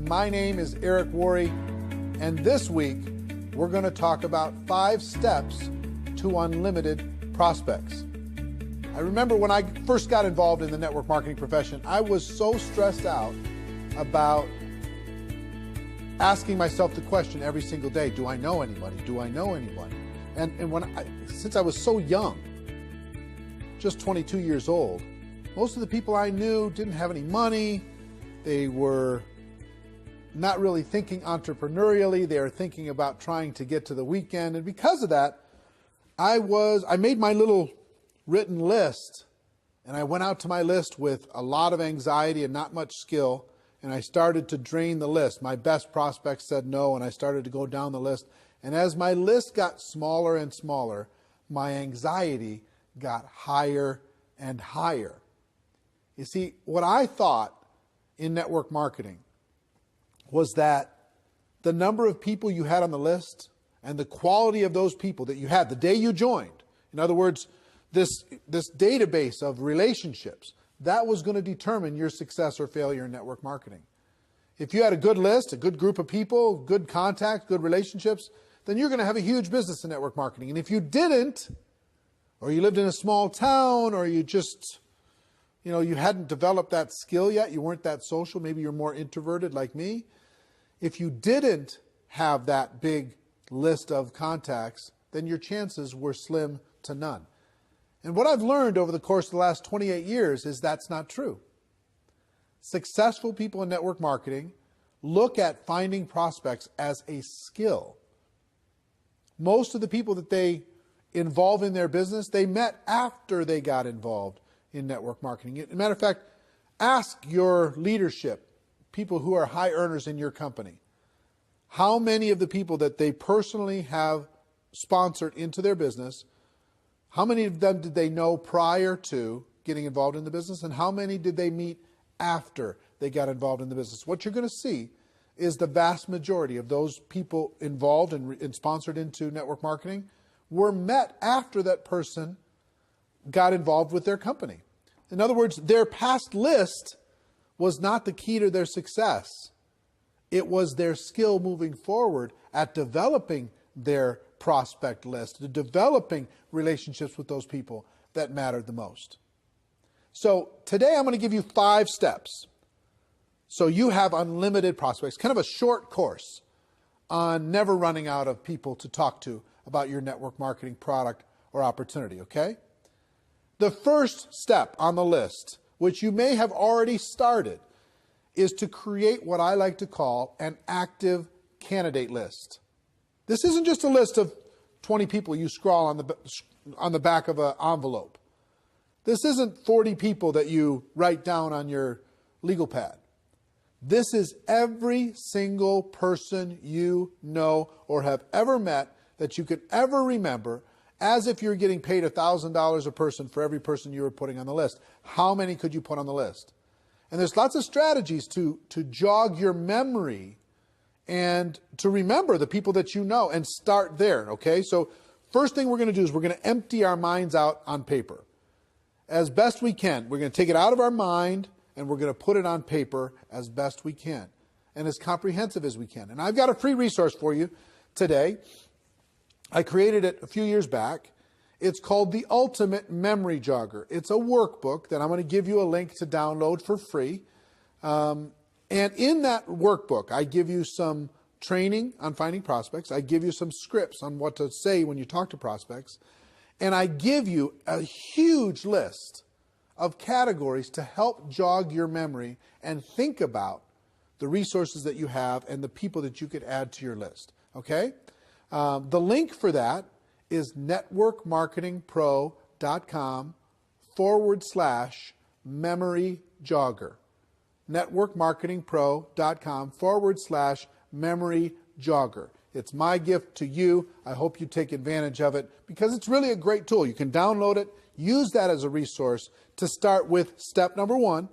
My name is Eric Worre, and this week we're going to talk about 5 steps to unlimited prospects. I remember when I first got involved in the network marketing profession, I was so stressed out about asking myself the question every single day, do I know anybody? Do I know anyone? And since I was so young, just 22 years old, most of the people I knew didn't have any money. They were not really thinking entrepreneurially. They were thinking about trying to get to the weekend. And because of that, I made my little written list, and I went out to my list with a lot of anxiety and not much skill, and I started to drain the list. My best prospects said no, and I started to go down the list. And as my list got smaller and smaller, my anxiety got higher and higher. You see, what I thought in network marketing was that the number of people you had on the list and the quality of those people that you had the day you joined, in other words, this database of relationships, that was going to determine your success or failure in network marketing. If you had a good list, a good group of people, good contacts, good relationships, then you're going to have a huge business in network marketing. And if you didn't, or you lived in a small town, or you just, you hadn't developed that skill yet, you weren't that social, maybe you're more introverted like me. If you didn't have that big list of contacts, then your chances were slim to none. And what I've learned over the course of the last 28 years is that's not true. Successful people in network marketing look at finding prospects as a skill. Most of the people that they involve in their business, they met after they got involved in network marketing. As a matter of fact, ask your leadership, people who are high earners in your company, how many of the people that they personally have sponsored into their business, how many of them did they know prior to getting involved in the business, and how many did they meet after they got involved in the business? What you're going to see is the vast majority of those people involved and sponsored into network marketing were met after that person got involved with their company. In other words, their past list was not the key to their success. It was their skill moving forward at developing their prospect list, to developing relationships with those people that mattered the most. So today I'm going to give you 5 steps so you have unlimited prospects, kind of a short course on never running out of people to talk to about your network marketing product or opportunity, okay? The first step on the list, which you may have already started, is to create what I like to call an active candidate list. This isn't just a list of 20 people you scrawl on the back of an envelope. This isn't 40 people that you write down on your legal pad. This is every single person you know or have ever met that you could ever remember, as if you're getting paid $1,000 a person for every person you were putting on the list. How many could you put on the list? And there's lots of strategies to jog your memory and to remember the people that you know and start there, okay? So first thing we're going to do is we're going to empty our minds out on paper. As best we can, we're going to take it out of our mind and we're going to put it on paper as best we can and as comprehensive as we can. And I've got a free resource for you today. I created it a few years back. It's called the Ultimate Memory Jogger. It's a workbook that I'm going to give you a link to download for free. And in that workbook, I give you some training on finding prospects. I give you some scripts on what to say when you talk to prospects. And I give you a huge list of categories to help jog your memory and think about the resources that you have and the people that you could add to your list. Okay? The link for that is networkmarketingpro.com/memory jogger. networkmarketingpro.com/memory jogger. It's my gift to you. I hope you take advantage of it because it's really a great tool. You can download it, use that as a resource to start with step number 1,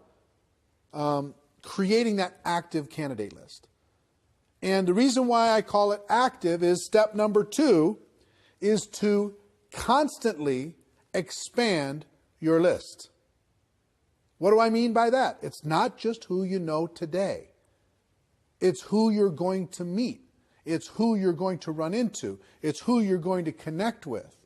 creating that active candidate list. And the reason why I call it active is step number 2 is to constantly expand your list. What do I mean by that? It's not just who you know today. It's who you're going to meet. It's who you're going to run into. It's who you're going to connect with.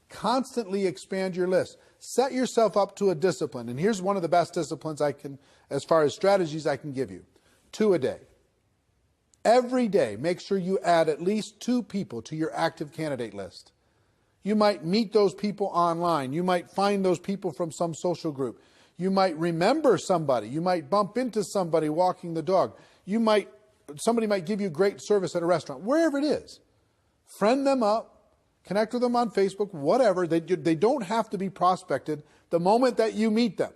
Constantly expand your list. Set yourself up to a discipline. And here's one of the best disciplines I can, as far as strategies I can give you. 2 a day. Every day, make sure you add at least 2 people to your active candidate list. You might meet those people online. You might find those people from some social group. You might remember somebody. You might bump into somebody walking the dog. Somebody might give you great service at a restaurant, wherever it is. Friend them up, connect with them on Facebook, whatever. They don't have to be prospected the moment that you meet them.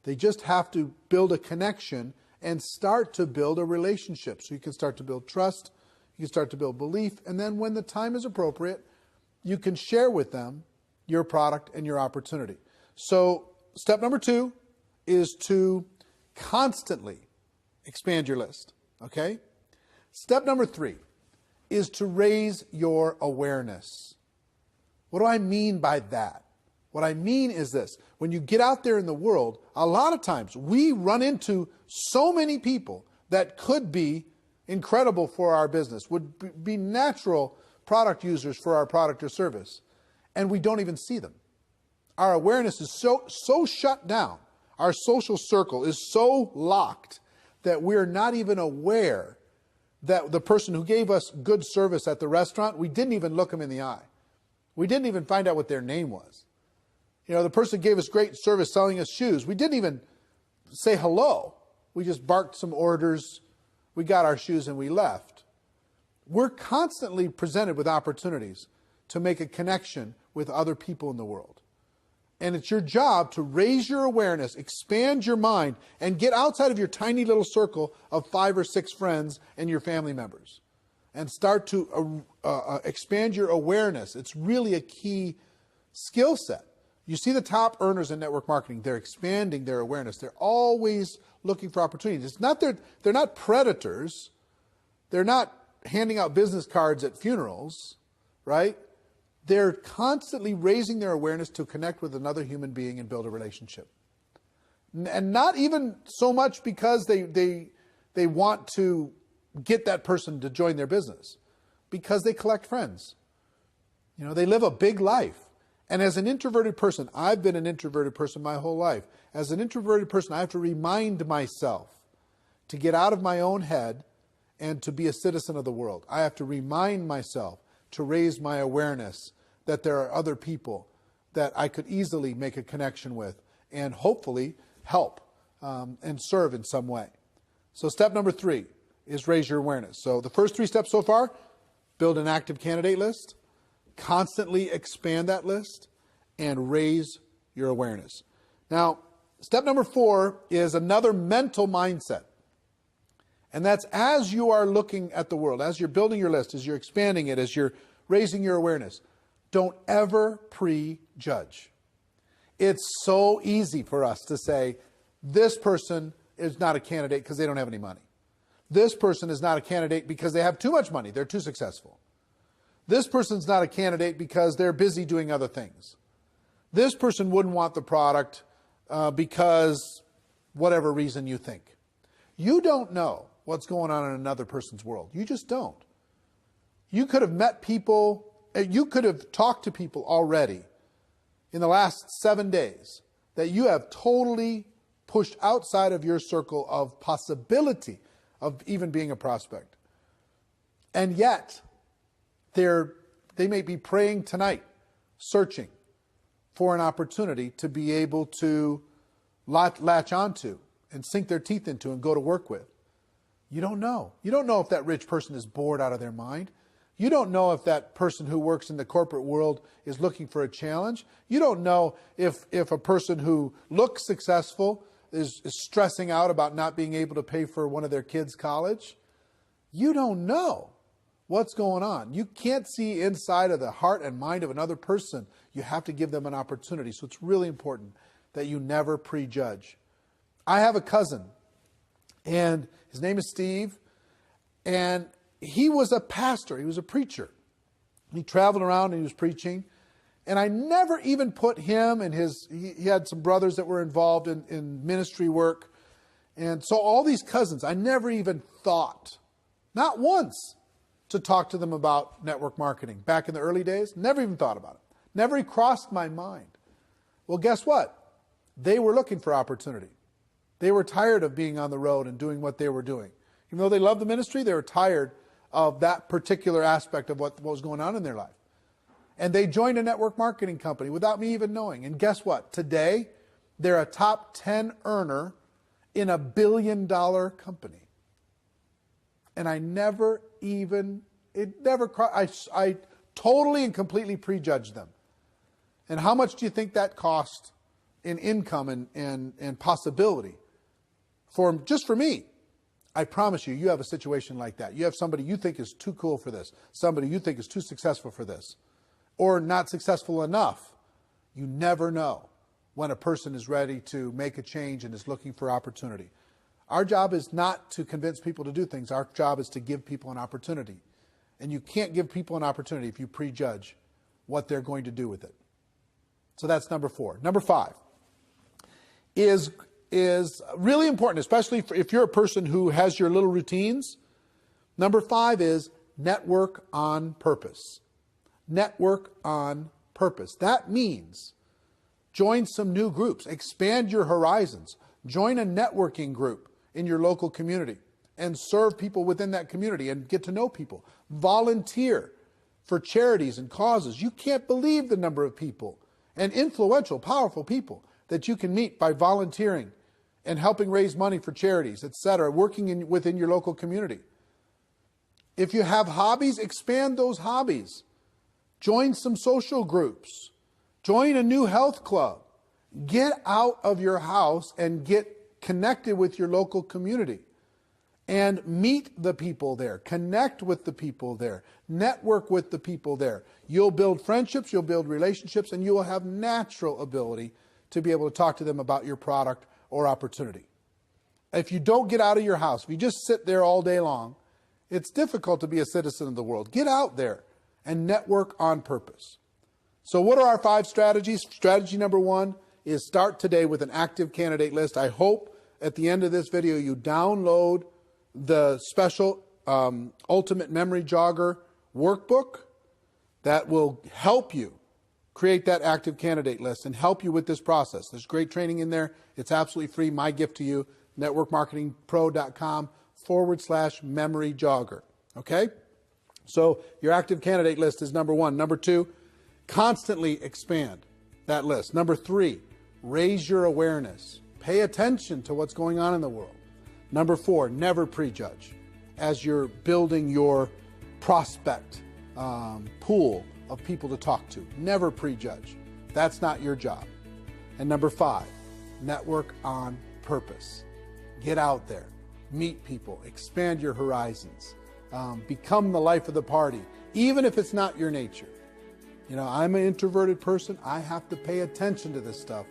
They just have to build a connection and start to build a relationship. So you can start to build trust, you can start to build belief, and then when the time is appropriate, you can share with them your product and your opportunity. So step number 2 is to constantly expand your list. Okay? Step number 3 is to raise your awareness. What do I mean by that? What I mean is this. When you get out there in the world, a lot of times we run into so many people that could be incredible for our business, would be natural product users for our product or service, and we don't even see them. Our awareness is so shut down. Our social circle is so locked that we're not even aware that the person who gave us good service at the restaurant, we didn't even look them in the eye. We didn't even find out what their name was. You know, the person who gave us great service selling us shoes, we didn't even say hello. We just barked some orders, we got our shoes, and we left. We're constantly presented with opportunities to make a connection with other people in the world. And it's your job to raise your awareness, expand your mind, and get outside of your tiny little circle of 5 or 6 friends and your family members. And start to expand your awareness. It's really a key skill set. You see the top earners in network marketing, they're expanding their awareness. They're always looking for opportunities. It's not they're not predators. They're not handing out business cards at funerals, right? They're constantly raising their awareness to connect with another human being and build a relationship. And not even so much because they want to get that person to join their business, because they collect friends. You know, they live a big life. And as an introverted person, I've been an introverted person my whole life. As an introverted person, I have to remind myself to get out of my own head and to be a citizen of the world. I have to remind myself to raise my awareness that there are other people that I could easily make a connection with and hopefully help and serve in some way. So step number 3 is raise your awareness. So the first 3 steps so far: build an active candidate list, constantly expand that list, and raise your awareness. Now, step number 4 is another mental mindset. And that's as you are looking at the world, as you're building your list, as you're expanding it, as you're raising your awareness, don't ever prejudge. It's so easy for us to say, this person is not a candidate because they don't have any money. This person is not a candidate because they have too much money. They're too successful. This person's not a candidate because they're busy doing other things. This person wouldn't want the product because whatever reason you think. You don't know what's going on in another person's world. You just don't. You could have met people, you could have talked to people already in the last 7 days that you have totally pushed outside of your circle of possibility of even being a prospect. And yet, they may be praying tonight, searching for an opportunity to be able to latch onto and sink their teeth into and go to work with. You don't know. You don't know if that rich person is bored out of their mind. You don't know if that person who works in the corporate world is looking for a challenge. You don't know if a person who looks successful is stressing out about not being able to pay for one of their kids' college. You don't know what's going on. You can't see inside of the heart and mind of another person. You have to give them an opportunity. So it's really important that you never prejudge. I have a cousin, and his name is Steve, and he was a pastor. He was a preacher. He traveled around and he was preaching. And I never even put him and he had some brothers that were involved in ministry work. And so all these cousins, I never even thought, not once, to talk to them about network marketing. Back in the early days, never even thought about it. Never even crossed my mind. Well, guess what? They were looking for opportunity. They were tired of being on the road and doing what they were doing. Even though they loved the ministry, they were tired of that particular aspect of what was going on in their life. And they joined a network marketing company without me even knowing. And guess what? Today, they're a top 10 earner in a $1 billion company. And I totally and completely prejudged them. And how much do you think that cost in income and possibility just for me? I promise you, you have a situation like that. You have somebody you think is too cool for this, somebody you think is too successful for this, or not successful enough. You never know when a person is ready to make a change and is looking for opportunity. Our job is not to convince people to do things. Our job is to give people an opportunity. And you can't give people an opportunity if you prejudge what they're going to do with it. So that's number 4. Number 5 is really important, especially if you're a person who has your little routines. Number 5 is network on purpose. Network on purpose. That means join some new groups, expand your horizons, join a networking group in your local community and serve people within that community and get to know people. Volunteer for charities and causes. You can't believe the number of people and influential, powerful people that you can meet by volunteering and helping raise money for charities, etc., working within your local community. If you have hobbies, expand those hobbies. Join some social groups. Join a new health club. Get out of your house and get connected with your local community. And meet the people there. Connect with the people there. Network with the people there. You'll build friendships, you'll build relationships, and you will have natural ability to be able to talk to them about your product or opportunity. If you don't get out of your house, if you just sit there all day long, it's difficult to be a citizen of the world. Get out there and network on purpose. So what are our 5 strategies? Strategy number 1 is start today with an active candidate list. I hope at the end of this video you download the special Ultimate Memory Jogger workbook that will help you create that active candidate list and help you with this process. There's great training in there. It's absolutely free. My gift to you, networkmarketingpro.com/memory jogger. Okay? So your active candidate list is number 1. Number 2, constantly expand that list. Number 3, raise your awareness. Pay attention to what's going on in the world. Number 4, never prejudge as you're building your prospect pool of people to talk to. Never prejudge. That's not your job. And number 5, network on purpose. Get out there, meet people, expand your horizons, become the life of the party, even if it's not your nature. You know, I'm an introverted person. I have to pay attention to this stuff.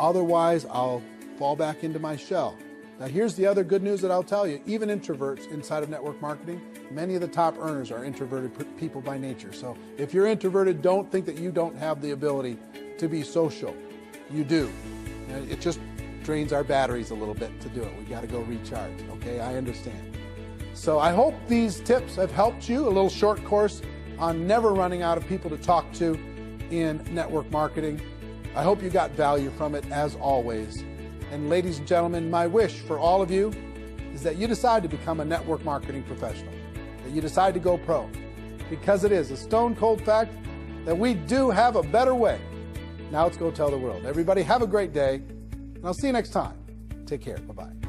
Otherwise, I'll fall back into my shell. Now, here's the other good news that I'll tell you. Even introverts inside of network marketing, many of the top earners are introverted people by nature. So if you're introverted, don't think that you don't have the ability to be social. You do. It just drains our batteries a little bit to do it. We got to go recharge. Okay, I understand. So I hope these tips have helped you. A little short course on never running out of people to talk to in network marketing. I hope you got value from it, as always. And ladies and gentlemen, my wish for all of you is that you decide to become a network marketing professional, that you decide to go pro, because it is a stone cold fact that we do have a better way. Now let's go tell the world. Everybody have a great day, and I'll see you next time. Take care. Bye-bye.